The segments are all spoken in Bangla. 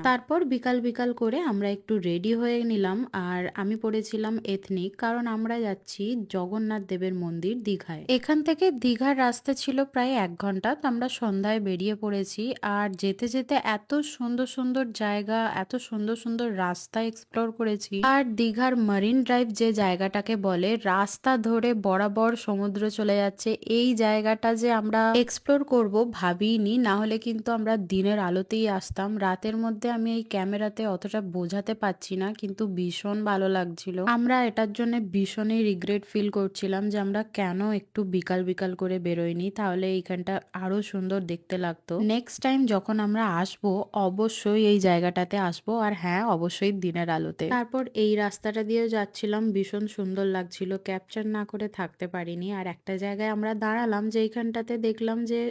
তারপর বিকাল বিকাল করে আমরা একটু রেডি হয়ে নিলাম, আর আমি পড়েছিলাম এথনিক, কারণ আমরা যাচ্ছি জগন্নাথ দেবের মন্দির দীঘায়। এখান থেকে দীঘার রাস্তা ছিল প্রায় 1 ঘন্টা, তো আমরা সন্ধ্যায় বেরিয়ে পড়েছি। আর যেতে যেতে এত সুন্দর সুন্দর জায়গা, এত সুন্দর সুন্দর রাস্তা এক্সপ্লোর করেছি। আর দীঘার মারিন ড্রাইভ যে জায়গাটাকে বলে, রাস্তা ধরে বরাবর সমুদ্র চলে যাচ্ছে, এই জায়গাটা যে আমরা এক্সপ্লোর করব ভাবিনি। না হলে কিন্তু আমরা দিনের আলোতেই আসতাম। রাতের মধ্যে আমি এই ক্যামেরাতে অতটা বোঝাতে পারছি না, কিন্তু ভীষণ ভালো লাগছিল। আমরা এটার জন্য ভীষণই রিগ্রেট ফিল করছিলাম যে আমরা কেন একটু বিকাল বিকাল করে বেরোইনি, তাহলে এইখানটা আরো সুন্দর দেখতে লাগতো। নেক্সট টাইম যখন আমরা আসবো অবশ্যই এই জায়গাটাতে আসবো, আর হ্যাঁ অবশ্যই দিনের আলোতে। তারপর এই রাস্তাটা দিয়ে যাচ্ছিলাম, ভীষণ সুন্দর লাগছিল, ক্যাপচার না করে থাকতে পারিনি। আর একটা জায়গায় আমরা দাঁড়ালাম, যে এইখানটাতে দেখলাম যে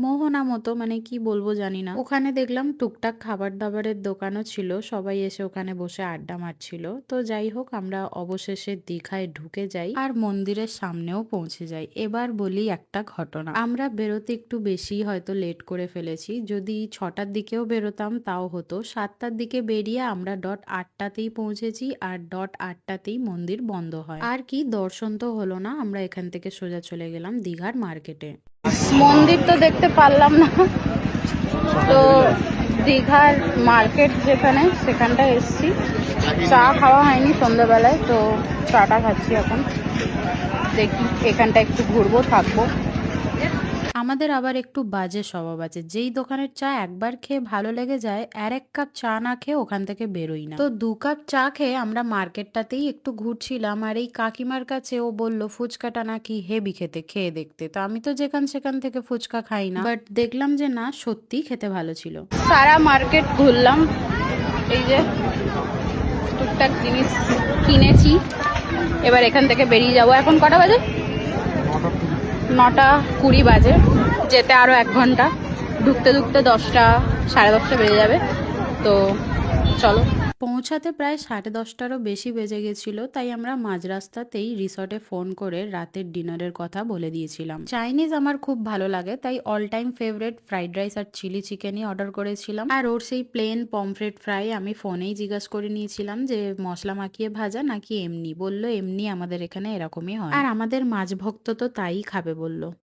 মোহনা মতো, মানে কি বলবো জানি না, ওখানে দেখলাম টুকটাক খাবার দাবারের দোকানও ছিল, সবাই এসে ওখানে বসে আড্ডা মারছিল। তো যাই হোক, আমরা অবশেষে দীঘায় ঢুকে যাই আর মন্দিরের সামনেও পৌঁছে যাই। এবার বলি একটা ঘটনা, আমরা বেরোতে একটু বেশি হয়তো লেট করে ফেলেছি। যদি 6টার দিকেও বেরোতাম তাও হতো, 7টার দিকে বেরিয়ে আমরা ডট 8টাতেই পৌঁছেছি, আর ডট 8টাতেই মন্দির বন্ধ হয়। আর কি দর্শন তো হলো না, আমরা এখান থেকে সোজা চলে গেলাম দীঘার মার্কেটে। মন্দির তো দেখতে পারলাম না, তো দীঘার মার্কেট যেখানে, সেখানটায় এসছি। চা খাওয়া হয়নি সন্ধ্যাবেলায়, তো চাটা খাচ্ছি এখন। দেখি এখানটা একটু ঘুরবো, থাকবো। আমাদের আবার একটু বাজে স্বভাব আছে, যেই দোকানের চা একবার খেয়ে ভালো লেগে যায়, আর 1 কাপ চা না খেয়ে ওখান থেকে বেরোই না। তো 2 কাপ চা খেয়ে আমরা মার্কেটটাতেই একটু ঘুরছিলাম, আর এই কাকিমার কাছে ও বলল ফুচকাটা নাকি হেভি খেতে, খেয়ে দেখতে। তো আমি তো যেখান সেখান থেকে ফুচকা খাই না, বাট দেখলাম যে না, সত্যি খেতে ভালো ছিল। সারা মার্কেট ঘুরলাম, এই যে টুকটাক জিনিস কিনেছি। এবার এখান থেকে বেরিয়ে যাবো। এখন কটা বাজে? 9টা 20 বাজে। যেতে আরো 1 ঘন্টা, ঢুকতে ঢুকতে 10টা, সাড়ে 10টা বেজে যাবে। তো চলো। পৌঁছাতে প্রায় 10:30টারও বেশি বেজে গেছিল, তাই আমরা মাঝ রাস্তাতেই রিসর্টে ফোন করে রাতের ডিনারের কথা বলে দিয়েছিলাম। চাইনিজ আমার খুব ভালো লাগে, তাই all time favourite fried rice আর চিলি চিকেনই অর্ডার করেছিলাম। আর ওর সেই প্লেন পমফ্রেট ফ্রাই আমি ফোনেই জিজ্ঞাসা করে নিয়েছিলাম যে মশলা মাখিয়ে ভাজা নাকি এমনি, বললো এমনি, আমাদের এখানে এরকমই হয়। আর আমাদের মাছ ভক্ত তো তাই খাবে বললো।